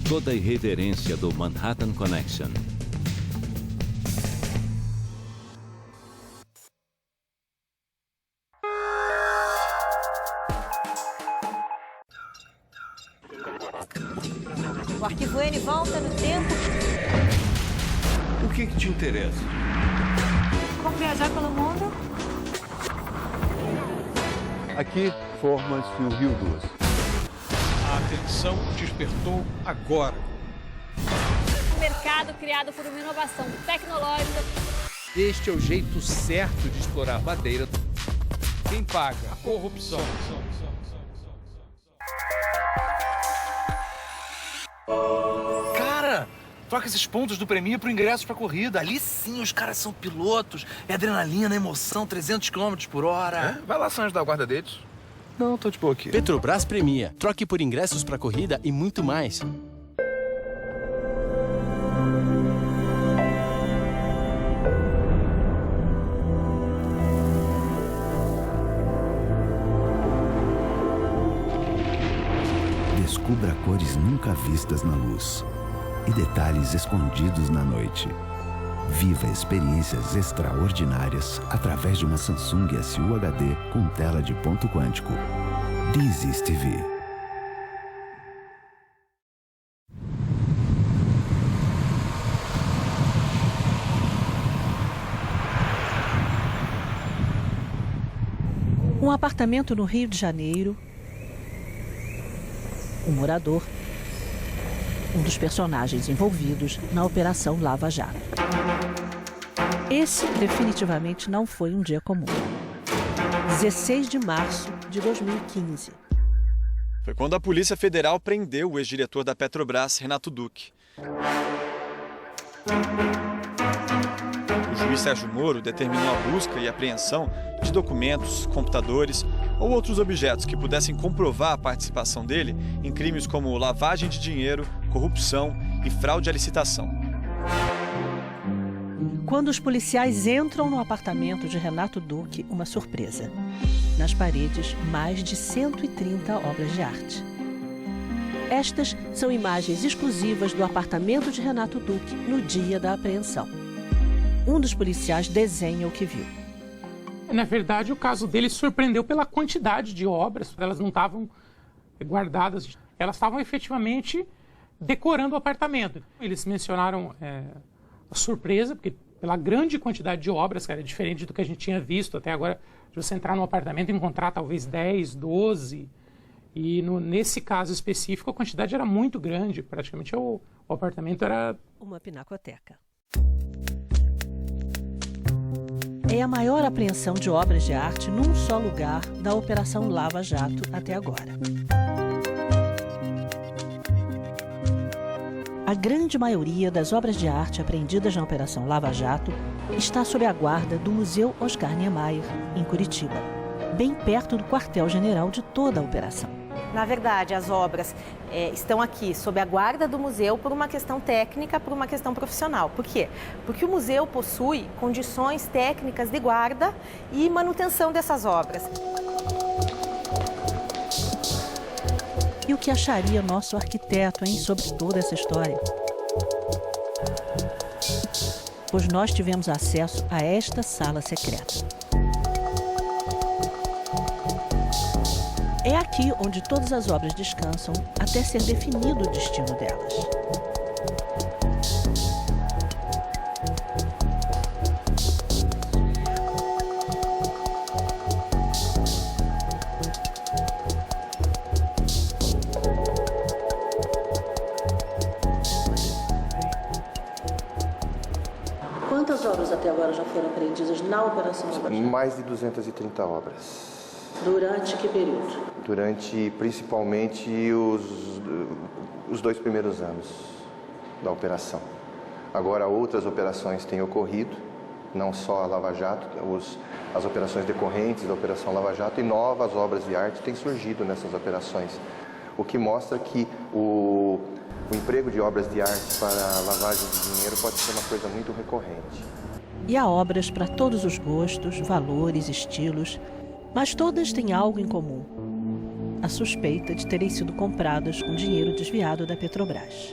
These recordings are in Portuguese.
toda a irreverência do Manhattan Connection. O Arquivo N volta no tempo. O que te interessa? Como viajar pelo mundo? Aqui forma-se o Rio 2. A atenção despertou agora. Um mercado criado por uma inovação tecnológica. Este é o jeito certo de explorar madeira. Quem paga? A corrupção. Cara, troca esses pontos do prêmio pro ingresso pra corrida. Ali sim, os caras são pilotos. É adrenalina, emoção, 300 km por hora. Vai lá, Sanjo, da guarda deles. Não, tô de boa aqui. Petrobras premia. Troque por ingressos para corrida e muito mais. Descubra cores nunca vistas na luz e detalhes escondidos na noite. Viva experiências extraordinárias através de uma Samsung SU HD com tela de ponto quântico. This TV. Um apartamento no Rio de Janeiro. Um morador. Um dos personagens envolvidos na Operação Lava Jato. Esse definitivamente não foi um dia comum. 16 de março de 2015. Foi quando a Polícia Federal prendeu o ex-diretor da Petrobras, Renato Duque. O juiz Sérgio Moro determinou a busca e apreensão de documentos, computadores ou outros objetos que pudessem comprovar a participação dele em crimes como lavagem de dinheiro, corrupção e fraude à licitação. Quando os policiais entram no apartamento de Renato Duque, uma surpresa. Nas paredes, mais de 130 obras de arte. Estas são imagens exclusivas do apartamento de Renato Duque no dia da apreensão. Um dos policiais desenha o que viu. Na verdade, o caso dele surpreendeu pela quantidade de obras. Elas não estavam guardadas, elas estavam efetivamente decorando o apartamento. Eles mencionaram a surpresa, porque pela grande quantidade de obras, que era diferente do que a gente tinha visto até agora, de você entrar num apartamento e encontrar talvez 10, 12. E nesse caso específico, a quantidade era muito grande. Praticamente o apartamento era uma pinacoteca. É a maior apreensão de obras de arte num só lugar da Operação Lava Jato até agora. A grande maioria das obras de arte apreendidas na Operação Lava Jato está sob a guarda do Museu Oscar Niemeyer, em Curitiba, bem perto do quartel-general de toda a operação. Na verdade, as obras estão aqui sob a guarda do museu por uma questão técnica, por uma questão profissional. Por quê? Porque o museu possui condições técnicas de guarda e manutenção dessas obras. E o que acharia nosso arquiteto, sobre toda essa história? Pois nós tivemos acesso a esta sala secreta. É aqui onde todas as obras descansam até ser definido o destino delas. Quantas obras até agora já foram apreendidas na Operação Lava Jato? Mais de 230 obras. Durante que período? Durante, principalmente, os 2 primeiros anos da operação. Agora, outras operações têm ocorrido, não só a Lava Jato, as operações decorrentes da Operação Lava Jato e novas obras de arte têm surgido nessas operações, o que mostra que o emprego de obras de arte para lavagem de dinheiro pode ser uma coisa muito recorrente. E há obras para todos os gostos, valores, estilos, mas todas têm algo em comum: a suspeita de terem sido compradas com dinheiro desviado da Petrobras.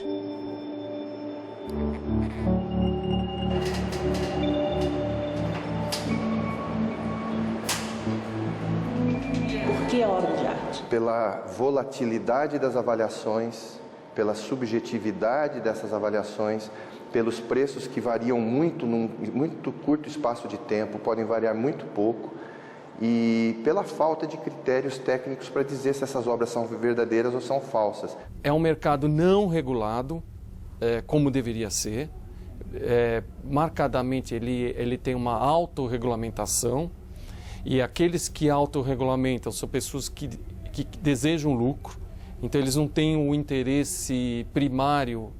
pela volatilidade das avaliações, pela subjetividade dessas avaliações, pelos preços que variam muito num muito curto espaço de tempo, podem variar muito pouco, e pela falta de critérios técnicos para dizer se essas obras são verdadeiras ou são falsas. É um mercado não regulado, como deveria ser. Marcadamente ele tem uma autorregulamentação, e aqueles que autorregulamentam são pessoas que desejam lucro, então eles não têm o interesse primeiro,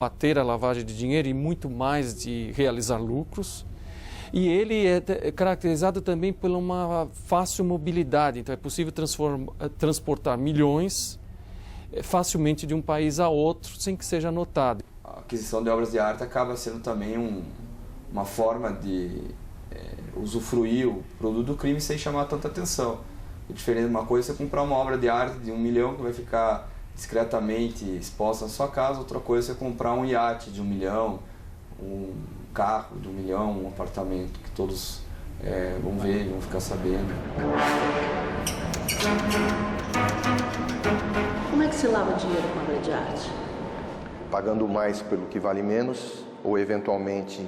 bater a lavagem de dinheiro e muito mais de realizar lucros. E ele é caracterizado também por uma fácil mobilidade, então é possível transportar milhões facilmente de um país a outro sem que seja notado. A aquisição de obras de arte acaba sendo também uma forma de usufruir o produto do crime sem chamar tanta atenção. É diferente de uma coisa você comprar uma obra de arte de 1 milhão que vai ficar discretamente exposta na sua casa, outra coisa é você comprar um iate de 1 milhão, um carro de 1 milhão, um apartamento que todos vão ver, vão ficar sabendo. Como é que se lava dinheiro com obra de arte? Pagando mais pelo que vale menos, ou eventualmente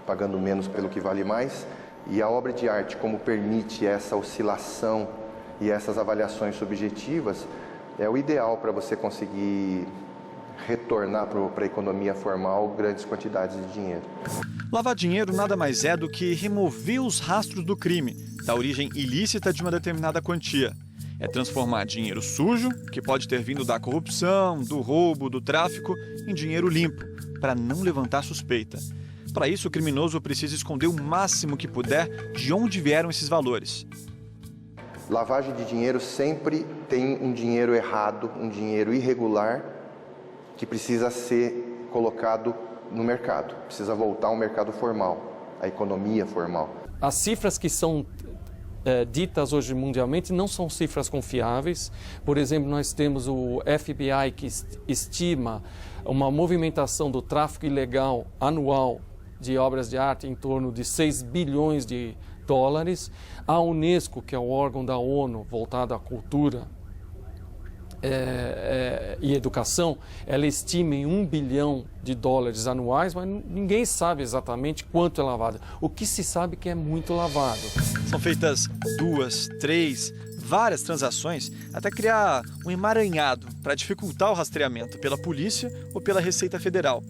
pagando menos pelo que vale mais. E a obra de arte, como permite essa oscilação e essas avaliações subjetivas, é o ideal para você conseguir retornar para a economia formal grandes quantidades de dinheiro. Lavar dinheiro nada mais é do que remover os rastros do crime, da origem ilícita de uma determinada quantia. É transformar dinheiro sujo, que pode ter vindo da corrupção, do roubo, do tráfico, em dinheiro limpo, para não levantar suspeita. Para isso, o criminoso precisa esconder o máximo que puder de onde vieram esses valores. Lavagem de dinheiro sempre tem um dinheiro errado, um dinheiro irregular, que precisa ser colocado no mercado, precisa voltar ao mercado formal, à economia formal. As cifras que são ditas hoje mundialmente não são cifras confiáveis. Por exemplo, nós temos o FBI que estima uma movimentação do tráfico ilegal anual de obras de arte em torno de 6 bilhões de dólares. A Unesco, que é o órgão da ONU voltado à cultura e educação, ela estima em 1 bilhão de dólares anuais, mas ninguém sabe exatamente quanto é lavado. O que se sabe é que é muito lavado. São feitas 2, 3, várias transações até criar um emaranhado para dificultar o rastreamento pela polícia ou pela Receita Federal.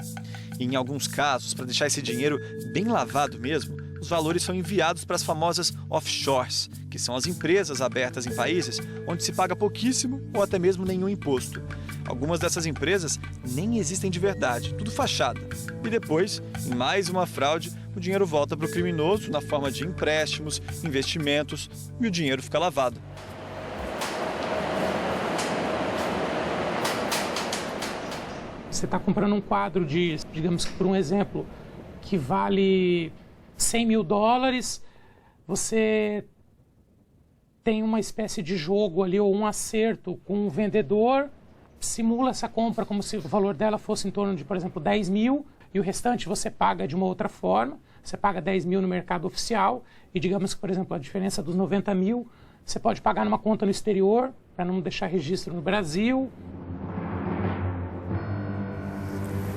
E em alguns casos, para deixar esse dinheiro bem lavado mesmo, os valores são enviados para as famosas offshores, que são as empresas abertas em países onde se paga pouquíssimo ou até mesmo nenhum imposto. Algumas dessas empresas nem existem de verdade, tudo fachada. E depois, em mais uma fraude, o dinheiro volta para o criminoso na forma de empréstimos, investimentos e o dinheiro fica lavado. Você está comprando um quadro de, digamos que por um exemplo, que vale 100 mil dólares, você tem uma espécie de jogo ali ou um acerto com o vendedor, simula essa compra como se o valor dela fosse em torno de, por exemplo, 10 mil e o restante você paga de uma outra forma, você paga 10 mil no mercado oficial e digamos que, por exemplo, a diferença dos 90 mil você pode pagar numa conta no exterior para não deixar registro no Brasil.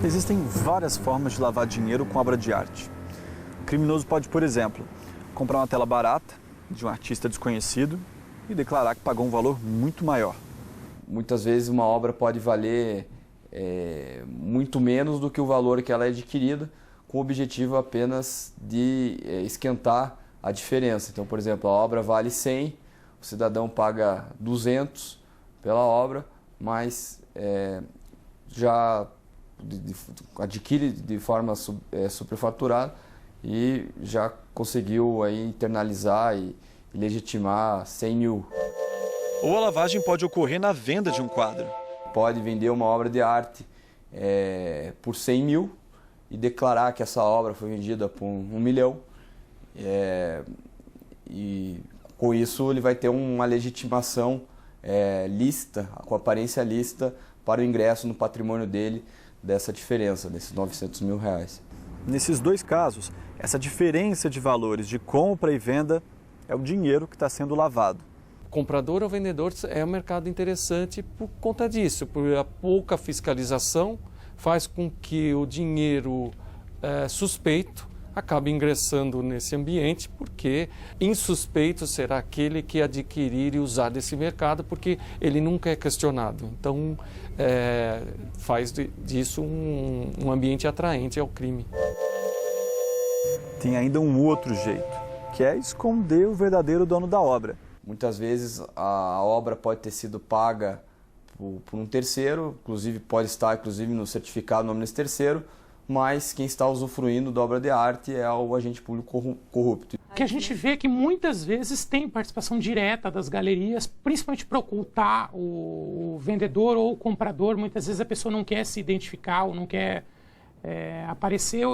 Existem várias formas de lavar dinheiro com obra de arte. O criminoso pode, por exemplo, comprar uma tela barata de um artista desconhecido e declarar que pagou um valor muito maior. Muitas vezes uma obra pode valer muito menos do que o valor que ela é adquirida, com o objetivo apenas de esquentar a diferença. Então, por exemplo, a obra vale 100, o cidadão paga 200 pela obra, mas já adquire de forma superfaturada e já conseguiu aí internalizar e legitimar 100 mil. Ou a lavagem pode ocorrer na venda de um quadro. Pode vender uma obra de arte por 100 mil e declarar que essa obra foi vendida por 1 milhão. E com isso ele vai ter uma legitimação lícita, com aparência lícita, para o ingresso no patrimônio dele dessa diferença, desses 900 mil reais. Nesses dois casos, essa diferença de valores de compra e venda é o dinheiro que está sendo lavado. comprador ou vendedor é um mercado interessante por conta disso, por a pouca fiscalização faz com que o dinheiro suspeito acabe ingressando nesse ambiente, porque insuspeito será aquele que adquirir e usar desse mercado, porque ele nunca é questionado. Então, faz disso um ambiente atraente ao crime. Tem ainda um outro jeito, que é esconder o verdadeiro dono da obra. Muitas vezes a obra pode ter sido paga por um terceiro, inclusive pode estar no certificado o nome desse terceiro, mas quem está usufruindo da obra de arte é o agente público corrupto. O que a gente vê é que muitas vezes tem participação direta das galerias, principalmente para ocultar o vendedor ou o comprador. Muitas vezes a pessoa não quer se identificar ou não quer aparecer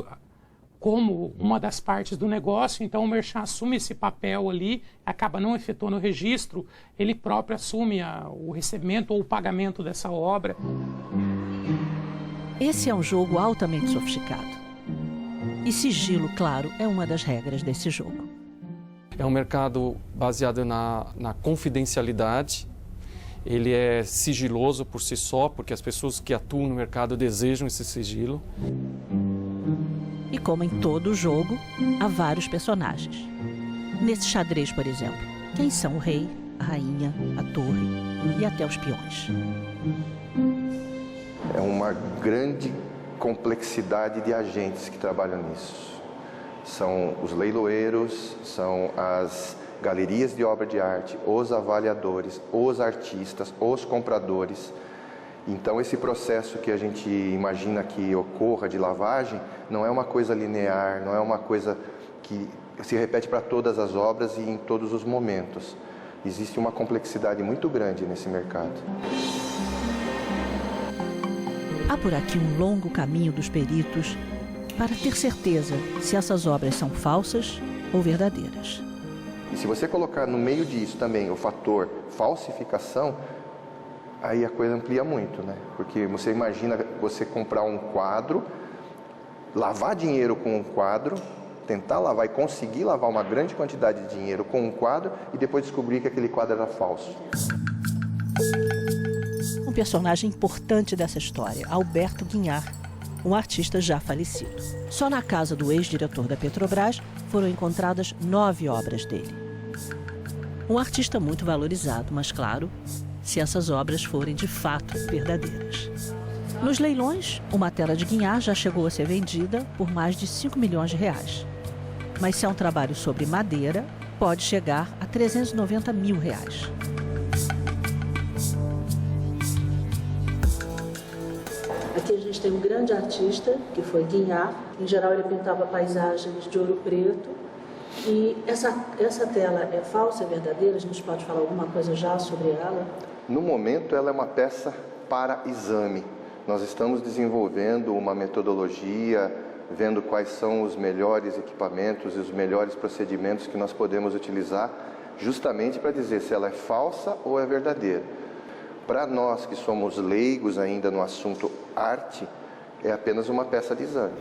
como uma das partes do negócio, então o merchant assume esse papel ali, acaba não efetuando o registro, ele próprio assume o recebimento ou o pagamento dessa obra. Esse é um jogo altamente sofisticado. E sigilo, claro, é uma das regras desse jogo. É um mercado baseado na confidencialidade. Ele é sigiloso por si só, porque as pessoas que atuam no mercado desejam esse sigilo. E como em todo jogo, há vários personagens. Nesse xadrez, por exemplo, quem são o rei, a rainha, a torre e até os peões. É uma grande complexidade de agentes que trabalham nisso. São os leiloeiros, são as galerias de obra de arte, os avaliadores, os artistas, os compradores. Então, esse processo que a gente imagina que ocorra de lavagem não é uma coisa linear, não é uma coisa que se repete para todas as obras e em todos os momentos. Existe uma complexidade muito grande nesse mercado. Há por aqui um longo caminho dos peritos para ter certeza se essas obras são falsas ou verdadeiras. E se você colocar no meio disso também o fator falsificação, aí a coisa amplia muito, né? Porque você imagina você comprar um quadro, lavar dinheiro com um quadro, tentar lavar e conseguir lavar uma grande quantidade de dinheiro com um quadro e depois descobrir que aquele quadro era falso. Um personagem importante dessa história, Alberto Guinhar, um artista já falecido. Só na casa do ex-diretor da Petrobras foram encontradas 9 obras dele. Um artista muito valorizado, mas claro, se essas obras forem de fato verdadeiras. Nos leilões, uma tela de Guinhar já chegou a ser vendida por mais de 5 milhões de reais. Mas se é um trabalho sobre madeira, pode chegar a 390 mil reais. Aqui a gente tem um grande artista, que foi Guinhar. Em geral, ele pintava paisagens de ouro preto. E essa tela é falsa, é verdadeira? A gente pode falar alguma coisa já sobre ela? No momento, ela é uma peça para exame. Nós estamos desenvolvendo uma metodologia, vendo quais são os melhores equipamentos e os melhores procedimentos que nós podemos utilizar, justamente para dizer se ela é falsa ou é verdadeira. Para nós que somos leigos ainda no assunto arte, é apenas uma peça de exame.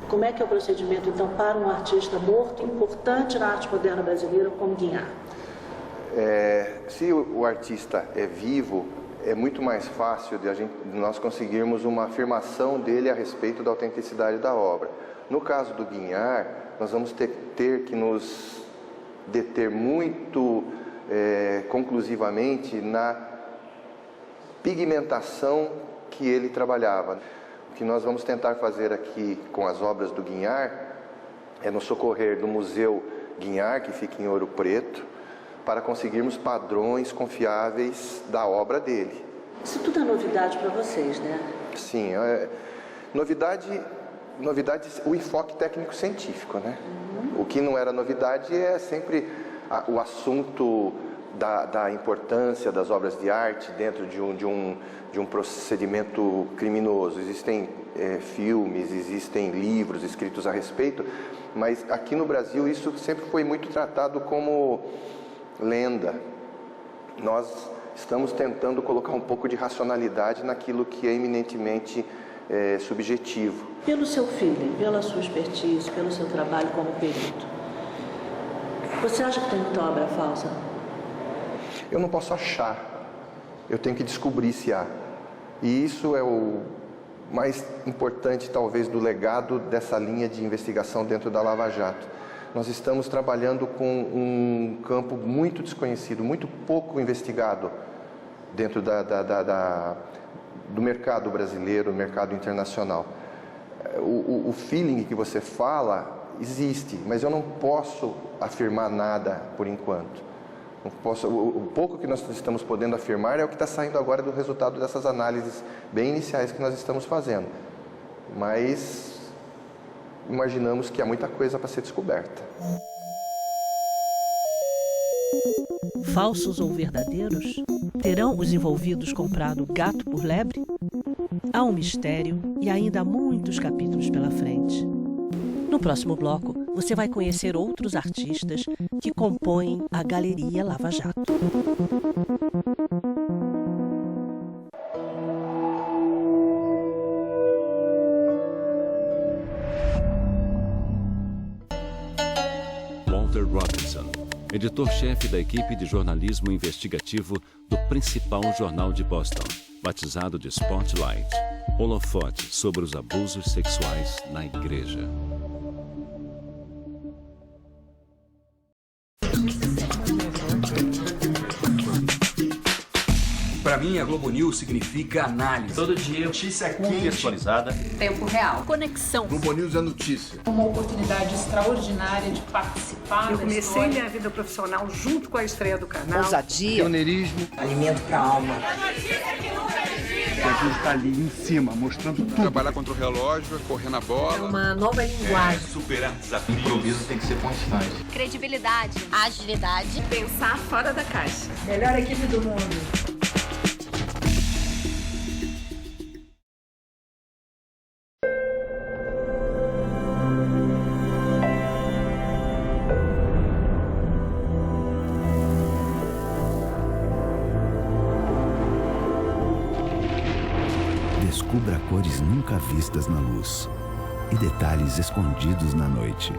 Como é que é o procedimento, então, para um artista morto, importante na arte moderna brasileira, como Guinhar? Se o artista é vivo, é muito mais fácil de nós conseguirmos uma afirmação dele a respeito da autenticidade da obra. No caso do Guinhar, nós vamos ter que nos deter muito conclusivamente na pigmentação que ele trabalhava. O que nós vamos tentar fazer aqui com as obras do Guinhar é nos socorrer do Museu Guinhar, que fica em Ouro Preto, para conseguirmos padrões confiáveis da obra dele. Isso tudo é novidade para vocês, né? Sim, novidade, o enfoque técnico-científico, né? O que não era novidade é sempre o assunto da importância das obras de arte dentro de um procedimento criminoso. Existem filmes, existem livros escritos a respeito, mas aqui no Brasil isso sempre foi muito tratado como lenda. Nós estamos tentando colocar um pouco de racionalidade naquilo que é eminentemente subjetivo. Pelo seu feeling, pela sua expertise, pelo seu trabalho como perito, Você acha que tem muita obra falsa? Eu não posso achar, eu tenho que descobrir se há. E isso é o mais importante, talvez, do legado dessa linha de investigação dentro da Lava Jato. Nós estamos trabalhando com um campo muito desconhecido, muito pouco investigado dentro do mercado brasileiro, mercado internacional. O feeling que você fala existe, mas eu não posso afirmar nada por enquanto. Não posso, o pouco que nós estamos podendo afirmar é o que está saindo agora do resultado dessas análises bem iniciais que nós estamos fazendo. Mas imaginamos que há muita coisa para ser descoberta. Falsos ou verdadeiros? Terão os envolvidos comprado gato por lebre? Há um mistério e ainda há muitos capítulos pela frente. No próximo bloco, você vai conhecer outros artistas que compõem a Galeria Lava Jato. Walter Robinson, editor-chefe da equipe de jornalismo investigativo do principal jornal de Boston, batizado de Spotlight, holofote sobre os abusos sexuais na igreja. Para mim, a Globo News significa análise. Todo dia, notícia contextualizada. Tempo real. Conexão. Globo News é notícia. Uma oportunidade extraordinária de participar. Eu comecei minha vida profissional junto com a estreia do canal. Ousadia. Pioneirismo. Alimento para a alma. A gente está ali em cima, mostrando tudo. Trabalhar contra o relógio, correr na bola. É uma nova linguagem. Superar desafios. Improviso tem que ser constante. Credibilidade. Agilidade. Pensar fora da caixa. Melhor equipe do mundo. Descubra cores nunca vistas na luz e detalhes escondidos na noite.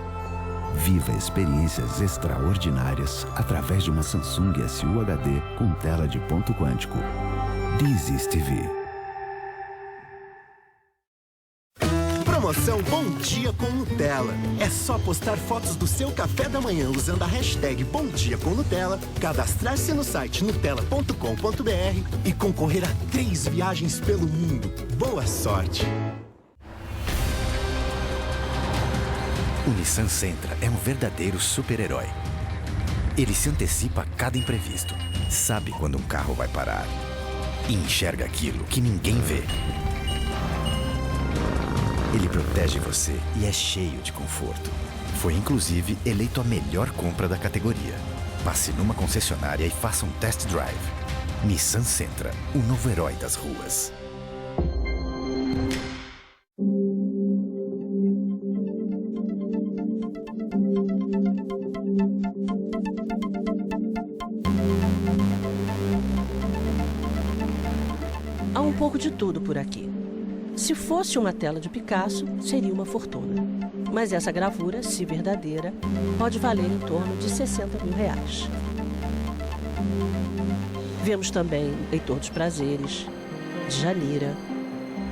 Viva experiências extraordinárias através de uma Samsung SU HD com tela de ponto quântico. This is TV. Promoção Bom Dia com Nutella. É só postar fotos do seu café da manhã usando a hashtag Bom Dia com Nutella, cadastrar-se no site nutella.com.br e concorrer a 3 viagens pelo mundo. Boa sorte! O Nissan Sentra é um verdadeiro super-herói. Ele se antecipa a cada imprevisto, sabe quando um carro vai parar e enxerga aquilo que ninguém vê. Ele protege você e é cheio de conforto. Foi inclusive eleito a melhor compra da categoria. Passe numa concessionária e faça um test drive. Nissan Sentra, o novo herói das ruas. Há um pouco de tudo por aqui. Se fosse uma tela de Picasso, seria uma fortuna. Mas essa gravura, se verdadeira, pode valer em torno de R$60 mil. Vemos também Heitor dos Prazeres, Djanira,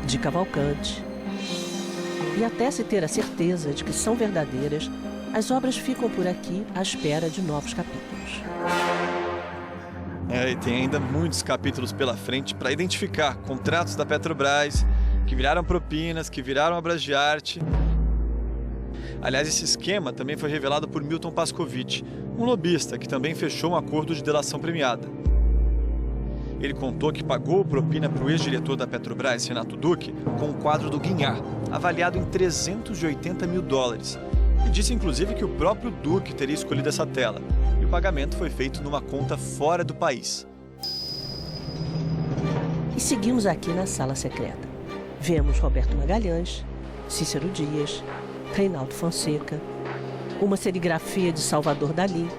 de Cavalcante. E até se ter a certeza de que são verdadeiras, as obras ficam por aqui à espera de novos capítulos. E tem ainda muitos capítulos pela frente para identificar contratos da Petrobras, que viraram propinas, que viraram obras de arte. Aliás, esse esquema também foi revelado por Milton Pascovitch, um lobista que também fechou um acordo de delação premiada. Ele contou que pagou propina para o ex-diretor da Petrobras, Renato Duque, com um quadro do Guinhar, avaliado em $380 mil. E disse inclusive que o próprio Duque teria escolhido essa tela, e o pagamento foi feito numa conta fora do país. E seguimos aqui na sala secreta. Vemos Roberto Magalhães, Cícero Dias, Reinaldo Fonseca, uma serigrafia de Salvador Dalí.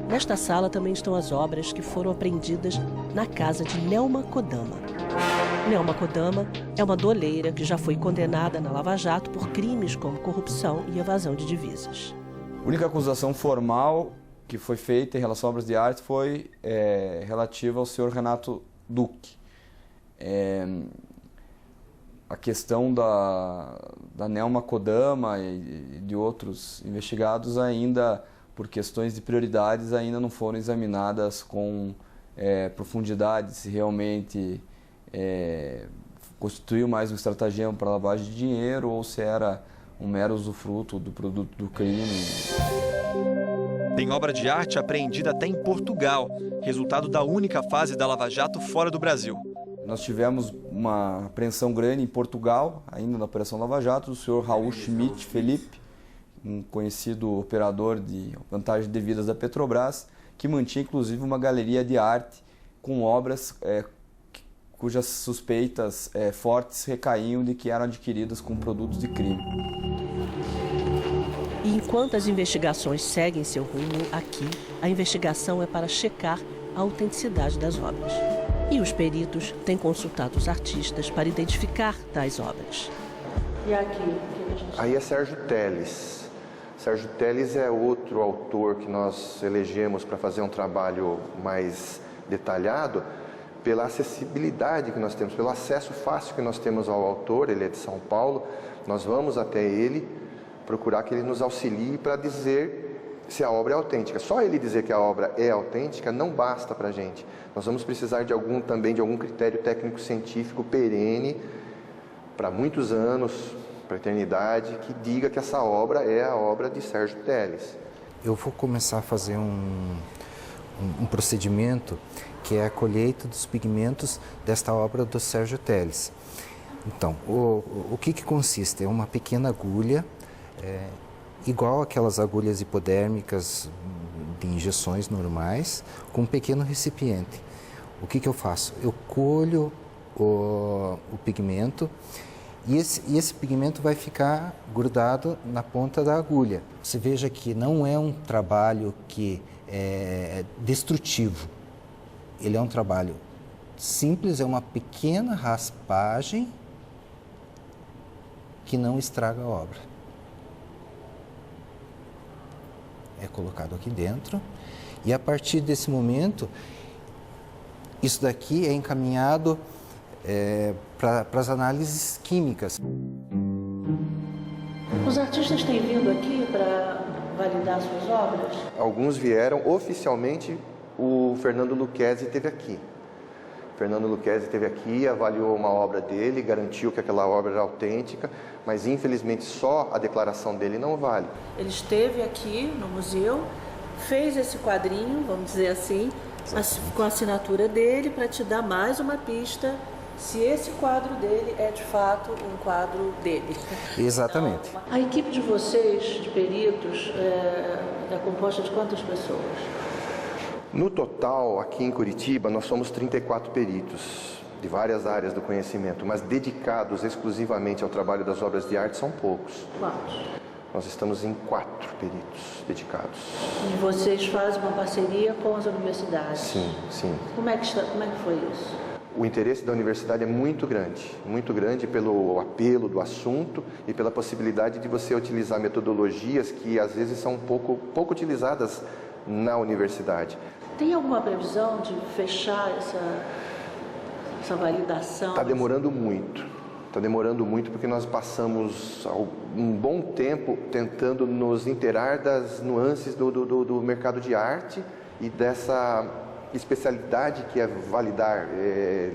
Nesta sala também estão as obras que foram apreendidas na casa de Nelma Kodama. Nelma Kodama é uma doleira que já foi condenada na Lava Jato por crimes como corrupção e evasão de divisas. A única acusação formal que foi feita em relação a obras de arte foi relativa ao senhor Renato Duque. A questão da Nelma Kodama e de outros investigados ainda, por questões de prioridades, ainda não foram examinadas com profundidade, se realmente constituiu mais um estratagema para lavagem de dinheiro ou se era um mero usufruto do produto do crime. Tem obra de arte apreendida até em Portugal, resultado da única fase da Lava Jato fora do Brasil. Nós tivemos uma apreensão grande em Portugal, ainda na Operação Lava Jato, do senhor Raul Schmidt Felipe, um conhecido operador de vantagens devidas da Petrobras, que mantinha inclusive uma galeria de arte com obras cujas suspeitas fortes recaíam de que eram adquiridas com produtos de crime. E enquanto as investigações seguem seu rumo, aqui a investigação é para checar a autenticidade das obras. E os peritos têm consultado os artistas para identificar tais obras. E aqui? Aí é Sérgio Teles. Sérgio Teles é outro autor que nós elegemos para fazer um trabalho mais detalhado, pela acessibilidade que nós temos, pelo acesso fácil que nós temos ao autor. Ele é de São Paulo, nós vamos até ele procurar que ele nos auxilie para dizer se a obra é autêntica. Só ele dizer que a obra é autêntica não basta para a gente. Nós vamos precisar também de algum critério técnico-científico perene, para muitos anos, para a eternidade, que diga que essa obra é a obra de Sérgio Teles. Eu vou começar a fazer um procedimento que é a colheita dos pigmentos desta obra do Sérgio Teles. Então, o que consiste? É uma pequena agulha, igual aquelas agulhas hipodérmicas de injeções normais, com um pequeno recipiente. O que eu faço? Eu colho o pigmento e esse pigmento vai ficar grudado na ponta da agulha. Você veja que não é um trabalho que é destrutivo. Ele é um trabalho simples, é uma pequena raspagem que não estraga a obra. É colocado aqui dentro e a partir desse momento, isso daqui é encaminhado para as análises químicas. Os artistas têm vindo aqui para validar suas obras? Alguns vieram, oficialmente o Fernando Lucchesi esteve aqui. Fernando Lucchesi esteve aqui, avaliou uma obra dele, garantiu que aquela obra era autêntica, mas infelizmente só a declaração dele não vale. Ele esteve aqui no museu, fez esse quadrinho, vamos dizer assim, com a assinatura dele, para te dar mais uma pista se esse quadro dele é de fato um quadro dele. Exatamente. Então, a equipe de vocês, de peritos, é composta de quantas pessoas? No total, aqui em Curitiba, nós somos 34 peritos de várias áreas do conhecimento, mas dedicados exclusivamente ao trabalho das obras de arte são poucos. Quantos? Nós estamos em 4 peritos dedicados. E vocês fazem uma parceria com as universidades? Sim, sim. Como é que foi isso? O interesse da universidade é muito grande pelo apelo do assunto e pela possibilidade de você utilizar metodologias que às vezes são pouco utilizadas na universidade. Tem alguma previsão de fechar essa validação? Está demorando muito porque nós passamos um bom tempo tentando nos inteirar das nuances do mercado de arte e dessa especialidade que é validar,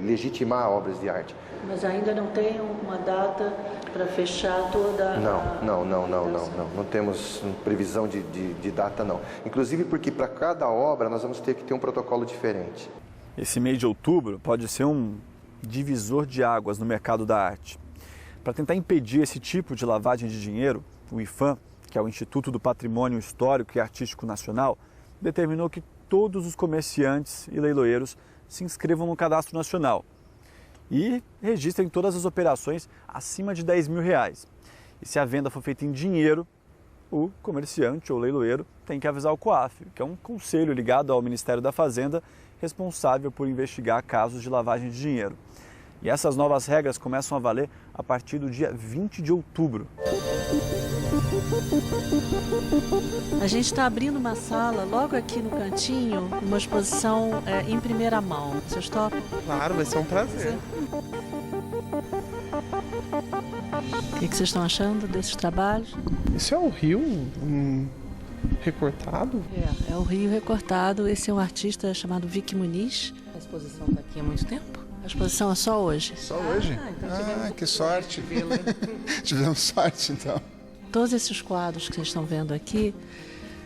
legitimar obras de arte. Mas ainda não tem uma data para fechar toda Não temos previsão de data, não. Inclusive porque para cada obra nós vamos ter que ter um protocolo diferente. Esse mês de outubro pode ser um divisor de águas no mercado da arte. Para tentar impedir esse tipo de lavagem de dinheiro, o IPHAN, que é o Instituto do Patrimônio Histórico e Artístico Nacional, determinou que todos os comerciantes e leiloeiros se inscrevam no Cadastro Nacional e registrem todas as operações acima de R$10 mil. E se a venda for feita em dinheiro, o comerciante ou leiloeiro tem que avisar o COAF, que é um conselho ligado ao Ministério da Fazenda, responsável por investigar casos de lavagem de dinheiro. E essas novas regras começam a valer a partir do dia 20 de outubro. A gente está abrindo uma sala logo aqui no cantinho, uma exposição em primeira mão. Vocês topam? Claro, vai ser um prazer. O que vocês estão achando desses trabalhos? Isso é o rio recortado? É o rio recortado. Esse é um artista chamado Vicky Muniz. A exposição está aqui há muito tempo? A exposição é só hoje? Só hoje? Então que sorte. Tivemos sorte, então. Todos esses quadros que vocês estão vendo aqui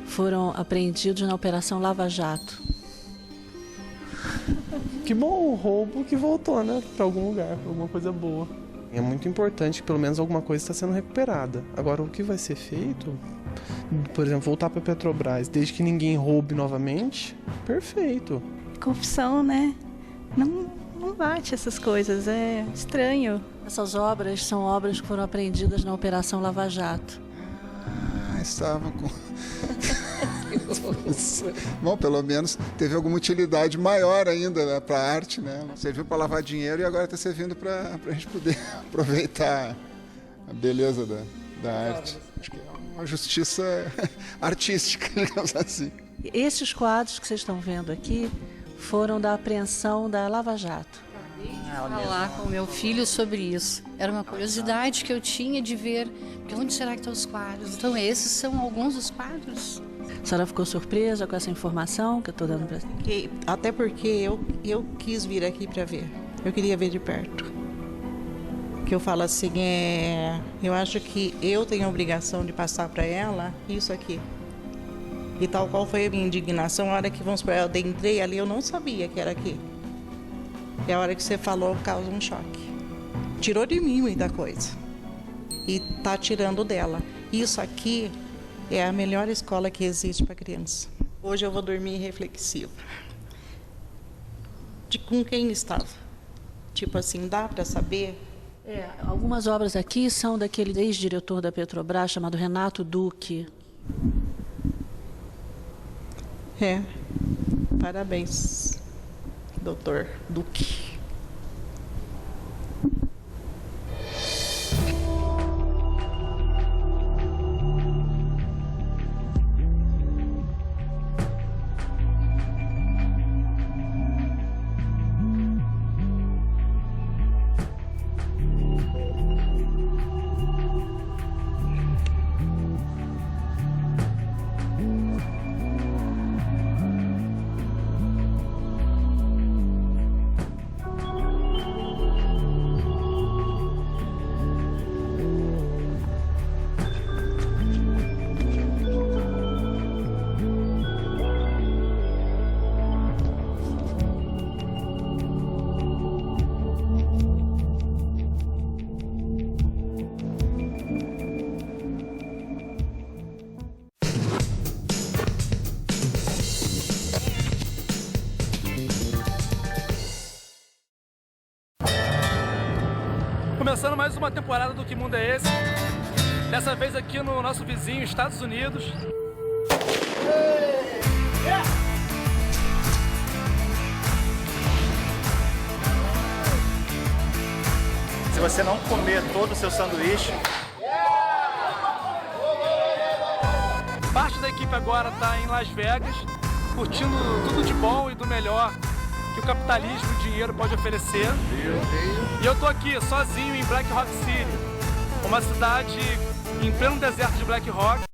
foram apreendidos na Operação Lava Jato. Que bom o roubo que voltou, né? Para algum lugar, para alguma coisa boa. É muito importante que pelo menos alguma coisa está sendo recuperada. Agora, o que vai ser feito, por exemplo, voltar para a Petrobras, desde que ninguém roube novamente, perfeito. Corrupção, né? Não bate essas coisas, é estranho. Essas obras são obras que foram apreendidas na Operação Lava Jato. Estava com... Bom, pelo menos teve alguma utilidade maior ainda, né, para a arte, né? Serviu para lavar dinheiro e agora está servindo para a gente poder aproveitar a beleza da arte. Acho que é uma justiça artística, digamos assim. Esses quadros que vocês estão vendo aqui foram da apreensão da Lava Jato. Falar com meu filho sobre isso. Era uma curiosidade que eu tinha de ver onde será que estão os quadros. Então esses são alguns dos quadros. A senhora ficou surpresa com essa informação que eu estou dando para você? Até porque eu quis vir aqui para ver. Eu queria ver de perto. Que eu falo assim, eu acho que eu tenho a obrigação de passar para ela isso aqui. E tal qual foi a minha indignação, a hora que, vamos supor, eu entrei ali, eu não sabia que era aqui. E a hora que você falou, causa um choque. Tirou de mim muita coisa. E tá tirando dela. Isso aqui é a melhor escola que existe para criança. Hoje eu vou dormir reflexiva. Com quem estava? Tipo assim, dá para saber? Algumas obras aqui são daquele ex-diretor da Petrobras chamado Renato Duque. Parabéns, doutor Duque. Começando mais uma temporada do Que Mundo é Esse? Dessa vez aqui no nosso vizinho, Estados Unidos. Se você não comer todo o seu sanduíche... Parte da equipe agora está em Las Vegas, curtindo tudo de bom e do melhor que o capitalismo e o dinheiro pode oferecer. E eu tô aqui sozinho em Black Rock City, uma cidade em pleno deserto de Black Rock.